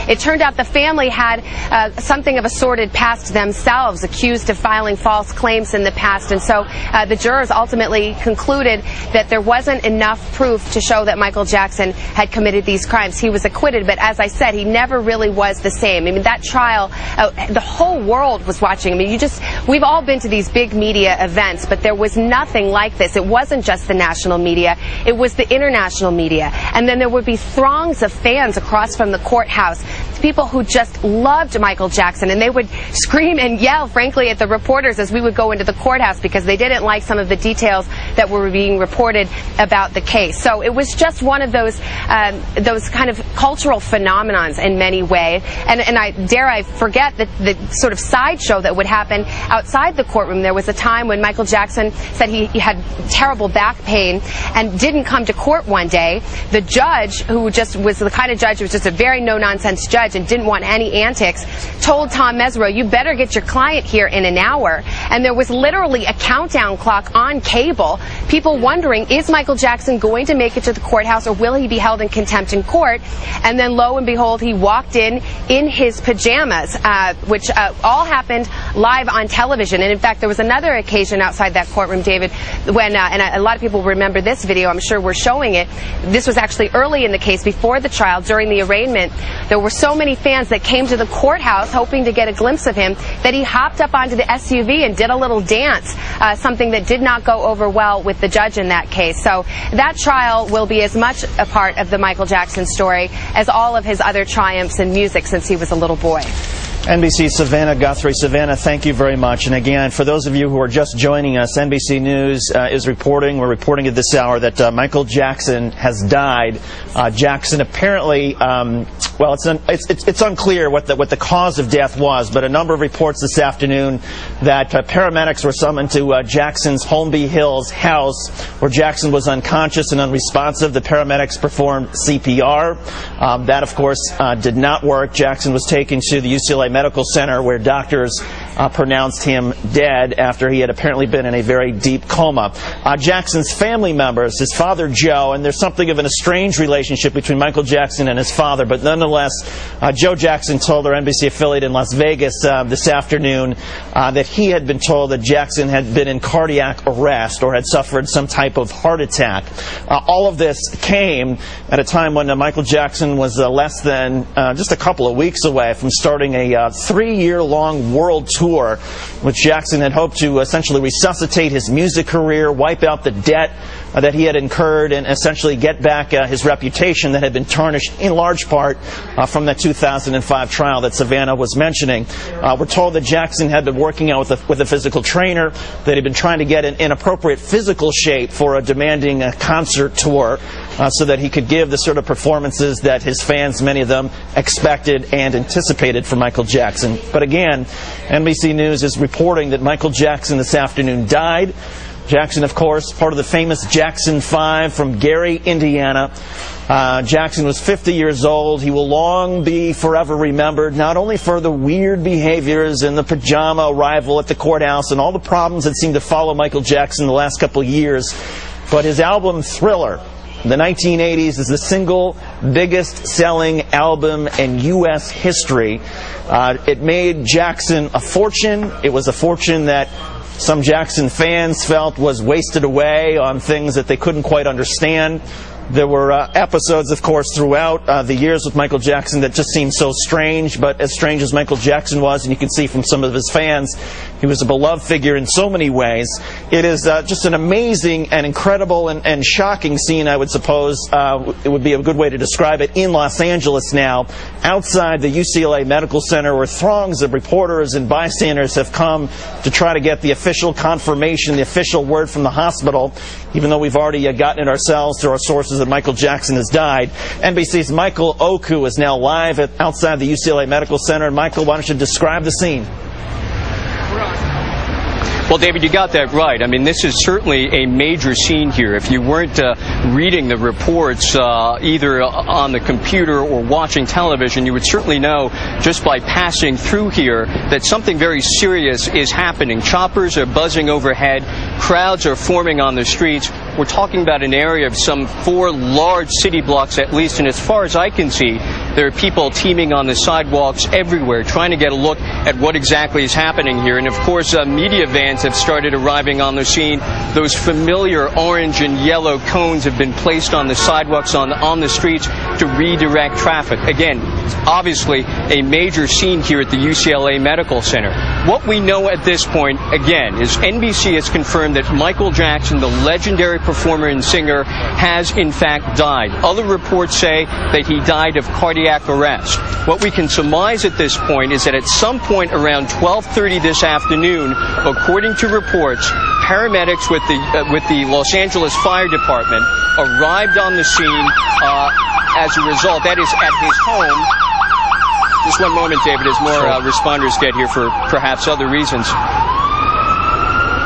It turned out the family had something of a sordid past themselves, accused of filing false claims in the past, and so the jurors ultimately concluded that there wasn't enough proof to show that Michael Jackson had committed these crimes. He was acquitted, but as I said, he never really was the same. I mean, that trial, the whole world was watching. I mean, we've all been to these big media events, but there was nothing like this. It wasn't just the national media, it was the international media. And then there would be throngs of fans across from the courthouse, people who just loved Michael Jackson, and they would scream and yell, frankly, at the reporters as we would go into the courthouse because they didn't like some of the details that were being reported about the case. So it was just one of those kind of cultural phenomenons in many ways. And I forget the sort of sideshow that would happen outside the courtroom. There was a time when Michael Jackson said he had terrible back pain and didn't come to court one day. The judge, who just was the kind of judge who was just a very no-nonsense judge and didn't want any antics, told Tom Mesereau, "You better get your client here in an hour." And there was literally a countdown clock on cable, people wondering, is Michael Jackson going to make it to the courthouse or will he be held in contempt in court? And then lo and behold, he walked in his pajamas, which all happened live on television. And in fact, there was another occasion outside that courtroom, David, when, and a lot of people remember this video, I'm sure we're showing it. This was actually early in the case, before the trial, during the arraignment. There were so many fans that came to the courthouse hoping to get a glimpse of him that he hopped up onto the SUV and did a little dance, something that did not go over well with the judge in that case. So that trial will be as much a part of the Michael Jackson story as all of his other triumphs in music since he was a little boy. NBC's Savannah Guthrie. Savannah, thank you very much. And again, for those of you who are just joining us, NBC News is reporting, we're reporting at this hour, that Michael Jackson has died. Jackson apparently, well, it's unclear what the cause of death was, but a number of reports this afternoon that paramedics were summoned to Jackson's Holmby Hills house, where Jackson was unconscious and unresponsive. The paramedics performed CPR. That, of course, did not work. Jackson was taken to the UCLA Medical Center, where doctors pronounced him dead after he had apparently been in a very deep coma. Jackson's family members, his father Joe, and there's something of an estranged relationship between Michael Jackson and his father, but nonetheless, Joe Jackson told our NBC affiliate in Las Vegas this afternoon that he had been told that Jackson had been in cardiac arrest or had suffered some type of heart attack. All of this came at a time when Michael Jackson was less than just a couple of weeks away from starting a 3-year-long world tour, which Jackson had hoped to essentially resuscitate his music career, wipe out the debt that he had incurred, and essentially get back his reputation that had been tarnished in large part from that 2005 trial that Savannah was mentioning. We're told that Jackson had been working out with a physical trainer, that he'd been trying to get in appropriate physical shape for a demanding concert tour, so that he could give the sort of performances that his fans, many of them, expected and anticipated from Michael Jackson. But again, NBC News is reporting that Michael Jackson this afternoon died. Jackson, of course, part of the famous Jackson 5 from Gary, Indiana. Jackson was 50 years old. He will long be forever remembered, not only for the weird behaviors and the pajama arrival at the courthouse and all the problems that seemed to follow Michael Jackson the last couple of years, but his album Thriller, the 1980s, is the single biggest selling album in U.S. history. It made Jackson a fortune. It was a fortune that some Jackson fans felt was wasted away on things that they couldn't quite understand. There were episodes, of course, throughout the years with Michael Jackson that just seemed so strange, but as strange as Michael Jackson was, and you can see from some of his fans, he was a beloved figure in so many ways. It is just an amazing and incredible and shocking scene, I would suppose. It would be a good way to describe it, in Los Angeles now, outside the UCLA Medical Center, where throngs of reporters and bystanders have come to try to get the official confirmation, the official word from the hospital, even though we've already gotten it ourselves through our sources that Michael Jackson has died. NBC's Michael Oku is now live outside the UCLA Medical Center. And Michael, why don't you describe the scene? Well, David, you got that right. I mean, this is certainly a major scene here. If you weren't reading the reports either on the computer or watching television, you would certainly know just by passing through here that something very serious is happening. Choppers are buzzing overhead. Crowds are forming on the streets. We're talking about an area of some 4 large city blocks at least, and as far as I can see, There are people teeming on the sidewalks everywhere trying to get a look at what exactly is happening here. And of course, media vans have started arriving on the scene. Those familiar orange and yellow cones have been placed on the sidewalks, on the streets to redirect traffic. Again, obviously a major scene here at the UCLA Medical Center. What we know at this point, again, is NBC has confirmed that Micheal Jackson, the legendary performer and singer, has in fact died. Other reports say that he died of cardiac arrest. What we can surmise at this point is that at some point around 12:30 this afternoon, according to reports, paramedics with the Los Angeles Fire Department arrived on the scene as a result. That is at his home. Just one moment, David, as more responders get here for perhaps other reasons.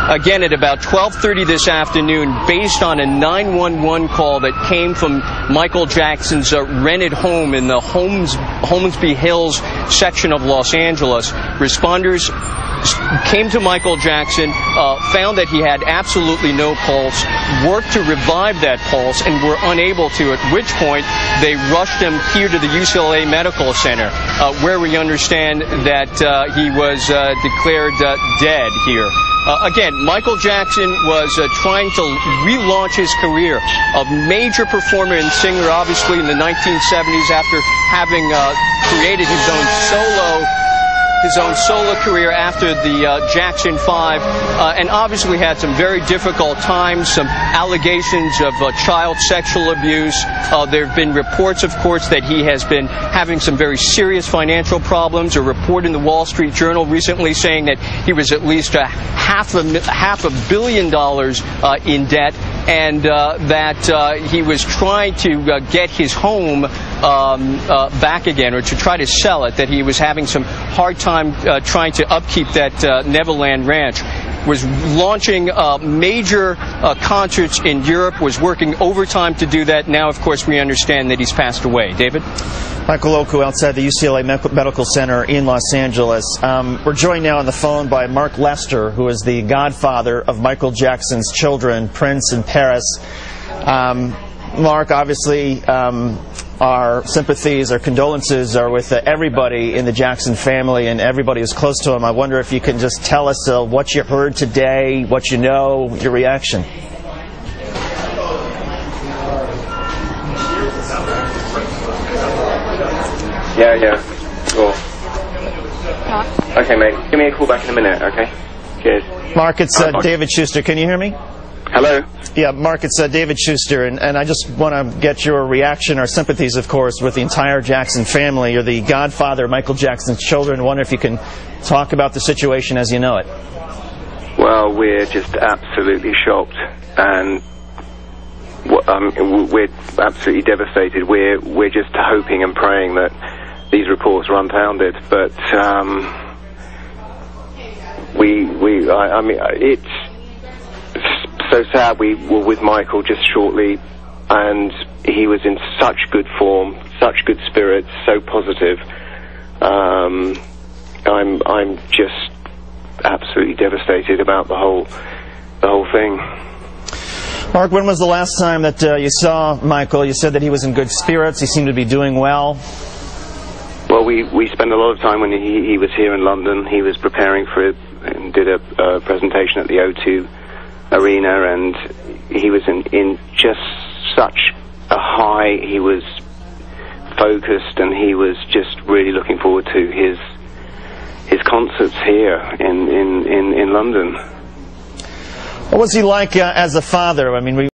Again, at about 12:30 this afternoon, based on a 911 call that came from Micheal Jackson's rented home in the Holmesby Hills section of Los Angeles, responders came to Micheal Jackson, found that he had absolutely no pulse, worked to revive that pulse, and were unable to, at which point they rushed him here to the UCLA Medical Center, where we understand that he was declared dead here. Again, Micheal Jackson was trying to relaunch his career. A major performer and singer, obviously, in the 1970s after having created his own solo career after the Jackson 5, and obviously had some very difficult times, some allegations of child sexual abuse. There have been reports, of course, that he has been having some very serious financial problems. A report in the Wall Street Journal recently saying that he was at least half a billion dollars in debt, and that he was trying to get his home back again, or to try to sell it, that he was having some hard time trying to upkeep that Neverland Ranch. Was launching major concerts in Europe, was working overtime to do that. Now, of course, we understand that he's passed away. David? Michael Oku outside the UCLA Medical Center in Los Angeles. We're joined now on the phone by Mark Lester, who is the godfather of Micheal Jackson's children, Prince and Paris. Mark, obviously, our sympathies, our condolences are with everybody in the Jackson family and everybody who's close to him. I wonder if you can just tell us what you heard today, what you know, your reaction. Yeah, cool. Okay, mate, give me a call back in a minute, okay? Cheers. Mark, it's David Schuster. Can you hear me? Hello? Yeah, Mark, it's David Schuster, and I just want to get your reaction, our sympathies, of course, with the entire Jackson family. You're the godfather of Micheal Jackson's children. I wonder if you can talk about the situation as you know it. Well, we're just absolutely shocked, and we're absolutely devastated. We're just hoping and praying that these reports are unfounded, but I mean, it's so sad. We were with Micheal just shortly, and he was in such good form, such good spirits, so positive. I'm just absolutely devastated about the whole thing. Mark, when was the last time that you saw Micheal? You said that he was in good spirits. He seemed to be doing well. Well, we spent a lot of time when he was here in London. He was preparing for it and did a presentation at the O2 Arena, and he was in just such a high. He was focused, and he was just really looking forward to his concerts here in London. What was he like as a father? I mean,